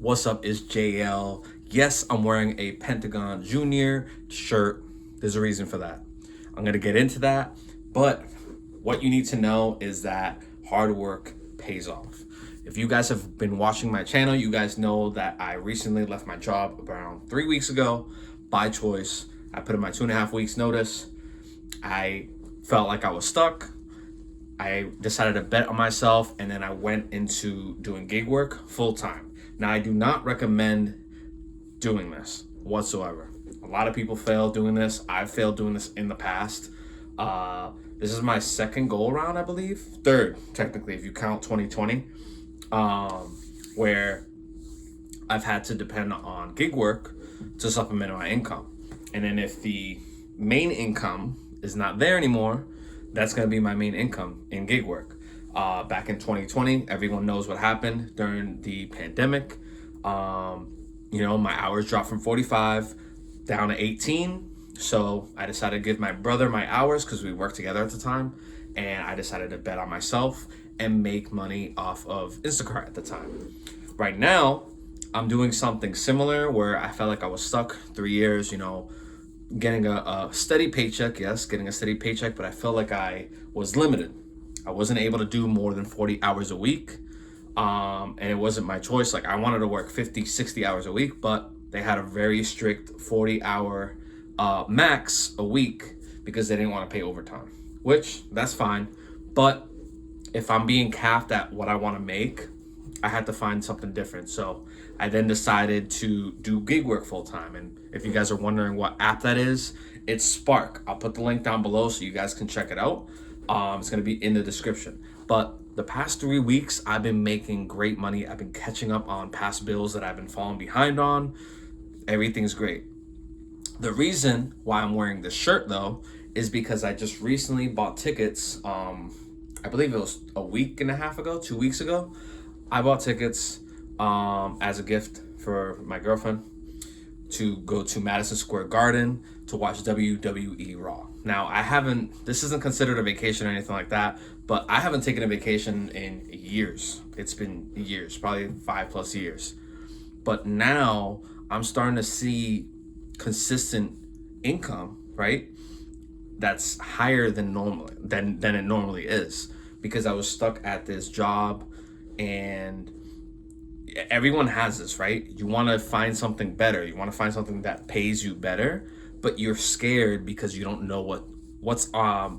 What's up? Is JL. Yes, I'm wearing a Pentagon Junior shirt. There's a reason for that. I'm going to get into that. But what you need to know is that hard work pays off. If you guys have been watching my channel, you guys know that I recently left my job around 3 weeks ago by choice. I put in my 2.5 weeks notice. I felt like I was stuck. I decided to bet on myself, and then I went into doing gig work full time. Now, I do not recommend doing this whatsoever. A lot of people fail doing this. I've failed doing this in the past. This is my second go around, I believe. Third, technically, if you count 2020, where I've had to depend on gig work to supplement my income. And then if the main income is not there anymore, that's going to be my main income in gig work. Back in 2020, everyone knows what happened during the pandemic. My hours dropped from 45 down to 18. So I decided to give my brother my hours because we worked together at the time. And I decided to bet on myself and make money off of Instacart at the time. Right now, I'm doing something similar where I felt like I was stuck 3 years, getting a steady paycheck. Yes, getting a steady paycheck, but I felt like I was limited. I wasn't able to do more than 40 hours a week. And it wasn't my choice. Like, I wanted to work 50, 60 hours a week, but they had a very strict 40-hour max a week because they didn't want to pay overtime, which that's fine. But if I'm being capped at what I want to make, I had to find something different. So I then decided to do gig work full time. And if you guys are wondering what app that is, it's Spark. I'll put the link down below so you guys can check it out. It's going to be in the description. But the past 3 weeks, I've been making great money. I've been catching up on past bills that I've been falling behind on. Everything's great. The reason why I'm wearing this shirt, though, is because I just recently bought tickets. I believe it was a week and a half ago, 2 weeks ago. I bought tickets as a gift for my girlfriend to go to Madison Square Garden to watch WWE Raw. Now, this isn't considered a vacation or anything like that, but I haven't taken a vacation in years. It's been years, probably 5+ years. But now I'm starting to see consistent income, right? That's higher than it normally is, because I was stuck at this job. And everyone has this, right? You want to find something better. You want to find something that pays you better, but you're scared because you don't know what's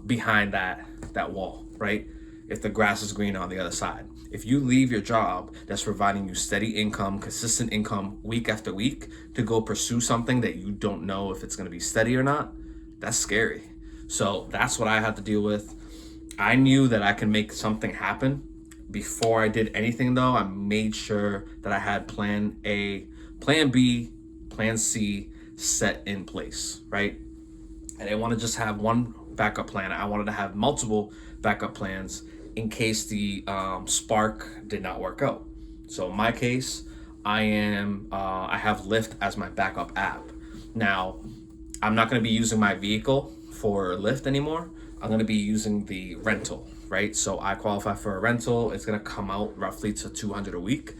behind that wall, right? If the grass is green on the other side. If you leave your job that's providing you steady income, consistent income week after week to go pursue something that you don't know if it's going to be steady or not, that's scary. So that's what I had to deal with. I knew that I can make something happen. Before I did anything, though, I made sure that I had plan A, plan B, plan C set in place, right? I didn't want to just have one backup plan. I wanted to have multiple backup plans in case the Spark did not work out. So in my case, I have Lyft as my backup app. Now, I'm not going to be using my vehicle for Lyft anymore. I'm going to be using the rental, right? So I qualify for a rental. It's going to come out roughly to $200 a week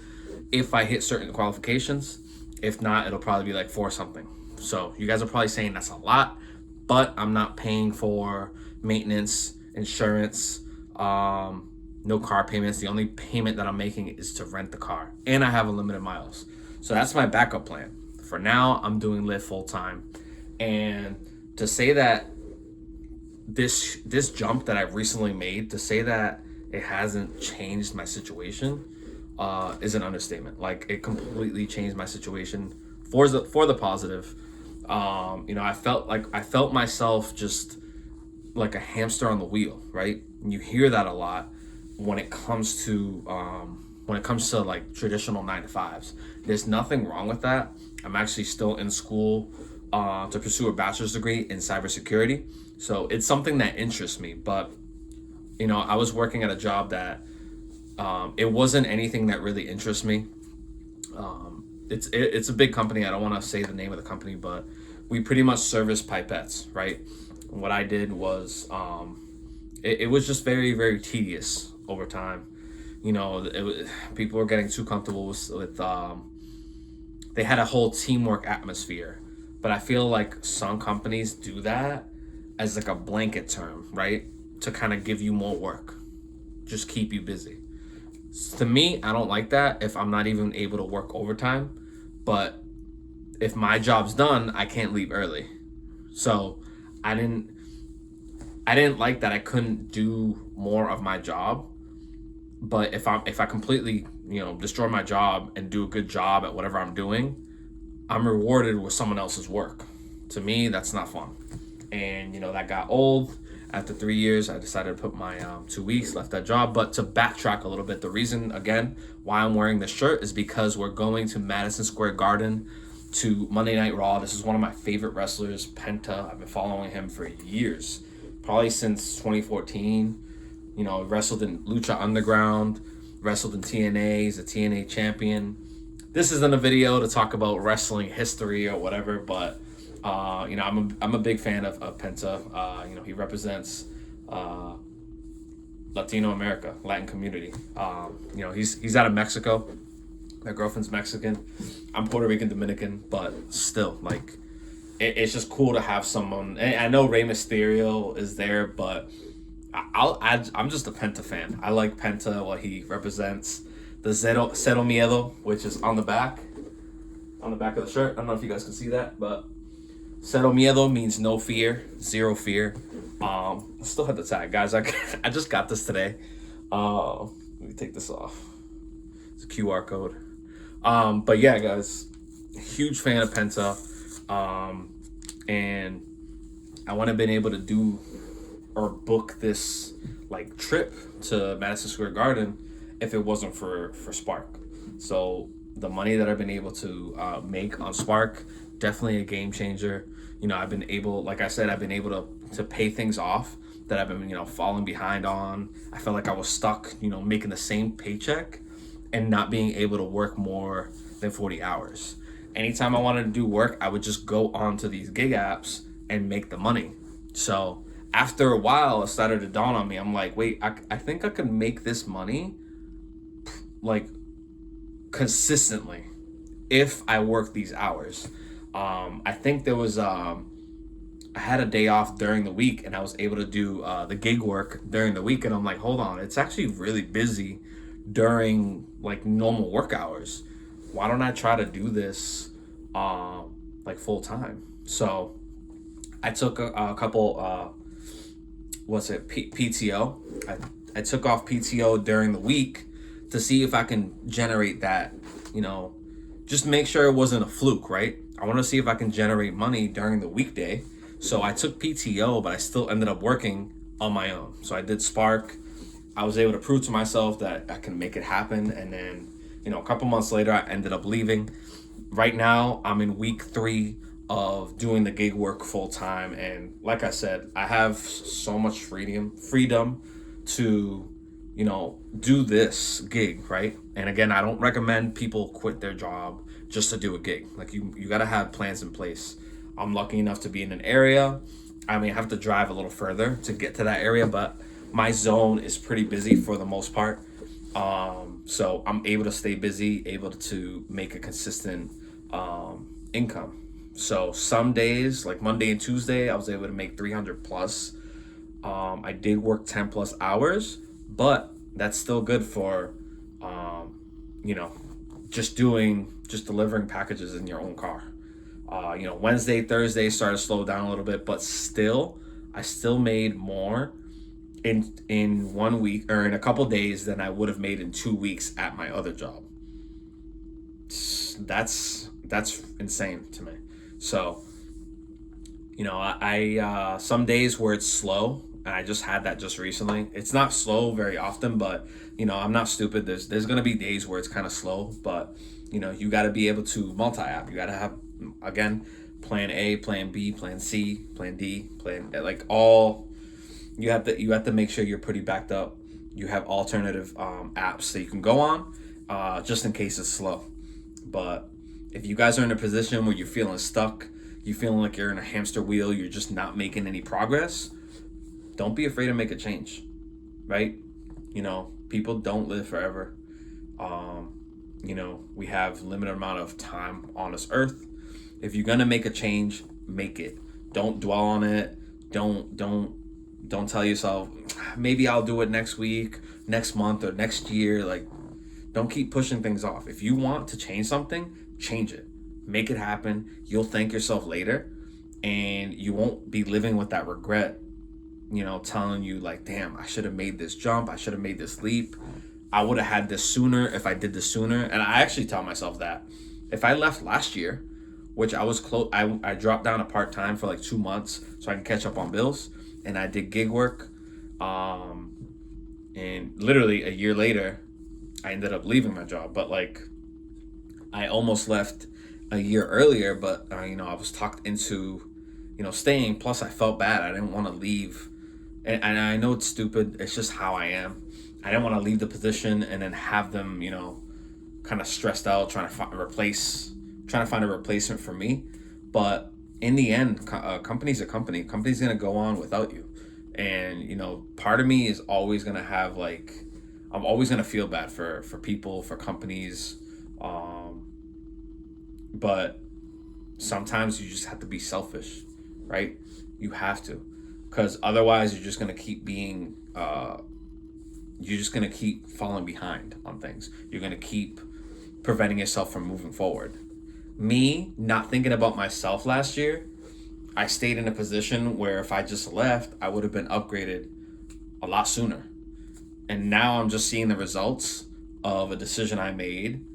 if I hit certain qualifications. If not, it'll probably be like 4 something. So you guys are probably saying that's a lot, but I'm not paying for maintenance, insurance, no car payments. The only payment that I'm making is to rent the car, and I have unlimited miles. So that's my backup plan. For now, I'm doing Lyft full time. And to say that this jump that I've recently made, to say that it hasn't changed my situation is an understatement. Like, it completely changed my situation for the positive. I felt myself just like a hamster on the wheel, right? And you hear that a lot when it comes to like traditional 9-to-5s. There's nothing wrong with that. I'm actually still in school to pursue a bachelor's degree in cybersecurity. So it's something that interests me, but I was working at a job that it wasn't anything that really interests me. It's a big company. I don't want to say the name of the company, but we pretty much service pipettes, right? And what I did was it was just very, very tedious over time. People were getting too comfortable with they had a whole teamwork atmosphere. But I feel like some companies do that as like a blanket term, right? To kind of give you more work, just keep you busy. To me, I don't like that if I'm not even able to work overtime. But if my job's done, I can't leave early. So I didn't I didn't like that I couldn't do more of my job. But if I completely, destroy my job and do a good job at whatever I'm doing, I'm rewarded with someone else's work. To me, that's not fun. And that got old. After 3 years, I decided to put my 2 weeks, left that job. But to backtrack a little bit, the reason again why I'm wearing this shirt is because we're going to Madison Square Garden to Monday Night Raw. This is one of my favorite wrestlers, Penta. I've been following him for years, probably since 2014. Wrestled in Lucha Underground, wrestled in TNA. He's a TNA champion. This isn't a video to talk about wrestling history or whatever, but I'm a big fan of Penta. He represents Latino America, Latin community. He's out of Mexico. My girlfriend's Mexican. I'm Puerto Rican, Dominican, but still, like, it's just cool to have someone. And I know Rey Mysterio is there, but I'm just a Penta fan. I like Penta, what he represents. The Cero Miedo, which is on the back of the shirt. I don't know if you guys can see that, but Cero Miedo means no fear, zero fear. I still have the tag, guys. I just got this today. Let me take this off. It's a QR code. But yeah, guys, huge fan of Penta. And I wouldn't have been able to do or book this like trip to Madison Square Garden if it wasn't for Spark. So the money that I've been able to make on Spark, definitely a game changer. I've been able, like I said, I've been able to pay things off that I've been, falling behind on. I felt like I was stuck, making the same paycheck and not being able to work more than 40 hours. Anytime I wanted to do work, I would just go onto these gig apps and make the money. So after a while, it started to dawn on me. I'm like, wait, I think I could make this money like consistently if I work these hours. I think there was I had a day off during the week and I was able to do the gig work during the week, and I'm like, hold on, it's actually really busy during like normal work hours. Why don't I try to do this like full time? So I took a couple PTO. I took off PTO during the week to see if I can generate that, just make sure it wasn't a fluke, right? I want to see if I can generate money during the weekday. So I took PTO, but I still ended up working on my own. So I did Spark. I was able to prove to myself that I can make it happen. And then, a couple months later, I ended up leaving. Right now, I'm in week 3 of doing the gig work full time. And like I said, I have so much freedom to, do this gig, right? And again, I don't recommend people quit their job just to do a gig. Like you got to have plans in place. I'm lucky enough to be in an area. I mean, I have to drive a little further to get to that area, but my zone is pretty busy for the most part. So I'm able to stay busy, able to make a consistent income. So some days, like Monday and Tuesday, I was able to make 300 plus. I did work 10 plus hours, but that's still good for, just delivering packages in your own car. Wednesday, Thursday started to slow down a little bit, but still, I still made more in 1 week or in a couple days than I would have made in 2 weeks at my other job. That's insane to me. So, I some days where it's slow, and I just had that just recently. It's not slow very often, but I'm not stupid. There's gonna be days where it's kind of slow, but you got to be able to multi-app. You got to have, again, plan A, plan B, plan C, plan D, plan, like all. You have to make sure you're pretty backed up. You have alternative apps that you can go on, just in case it's slow. But if you guys are in a position where you're feeling stuck, you're feeling like you're in a hamster wheel, you're just not making any progress, don't be afraid to make a change, right? People don't live forever. we have limited amount of time on this earth. If you're gonna make a change, make it. Don't dwell on it. Don't tell yourself, maybe I'll do it next week, next month, or next year. Like, don't keep pushing things off. If you want to change something, change it. Make it happen. You'll thank yourself later, and you won't be living with that regret, telling you like, damn, I should have made this jump. I should have made this leap. I would have had this sooner if I did this sooner. And I actually tell myself that if I left last year, which I was close, I dropped down to part-time for like 2 months so I can catch up on bills. And I did gig work. And literally a year later, I ended up leaving my job. But like, I almost left a year earlier, but I was talked into, staying. Plus I felt bad. I didn't want to leave. And I know it's stupid. It's just how I am. I didn't want to leave the position and then have them, kind of stressed out, trying to find a replacement for me. But in the end, company's a company. Company's going to go on without you. And, part of me is always going to have like, I'm always going to feel bad for people, for companies. But sometimes you just have to be selfish, right? You have to, because otherwise you're just going to keep being, you're just going to keep falling behind on things. You're going to keep preventing yourself from moving forward. Me not thinking about myself last year, I stayed in a position where if I just left, I would have been upgraded a lot sooner. And now I'm just seeing the results of a decision I made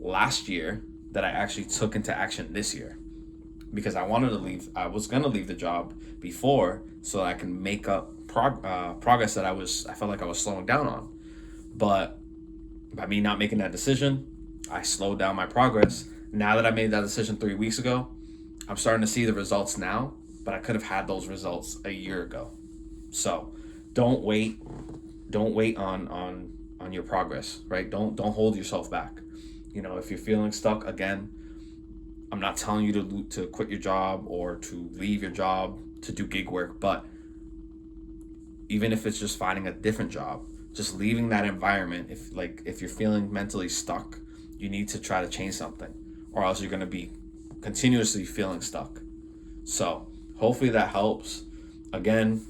last year that I actually took into action this year, because I wanted to leave. I was going to leave the job before so that I can make up progress that I felt like I was slowing down on. But by me not making that decision, I slowed down my progress. Now that I made that decision 3 weeks ago, I'm starting to see the results now, but I could have had those results a year ago. So don't wait on your progress, right? Don't hold yourself back. If you're feeling stuck, again, I'm not telling you to quit your job or to leave your job to do gig work, but even if it's just finding a different job, just leaving that environment. If you're feeling mentally stuck, you need to try to change something, or else you're going to be continuously feeling stuck. So hopefully that helps. Again,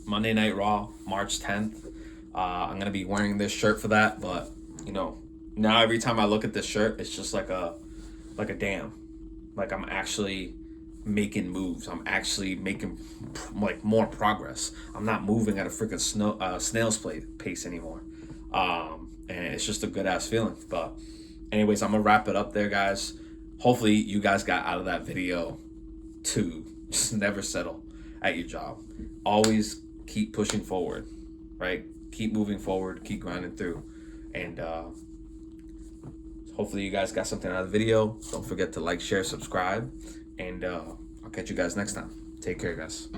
Monday Night Raw, March 10th. I'm going to be wearing this shirt for that, but now every time I look at this shirt, it's just like a damn, like I'm actually making moves. I'm actually making like more progress. I'm not moving at a freaking snail's pace anymore. And it's just a good ass feeling. But anyways, I'm gonna wrap it up there, guys. Hopefully you guys got out of that video to just never settle at your job. Always keep pushing forward, right? Keep moving forward, keep grinding through. And hopefully you guys got something out of the video. Don't forget to like, share, subscribe, and I'll catch you guys next time. Take care, guys.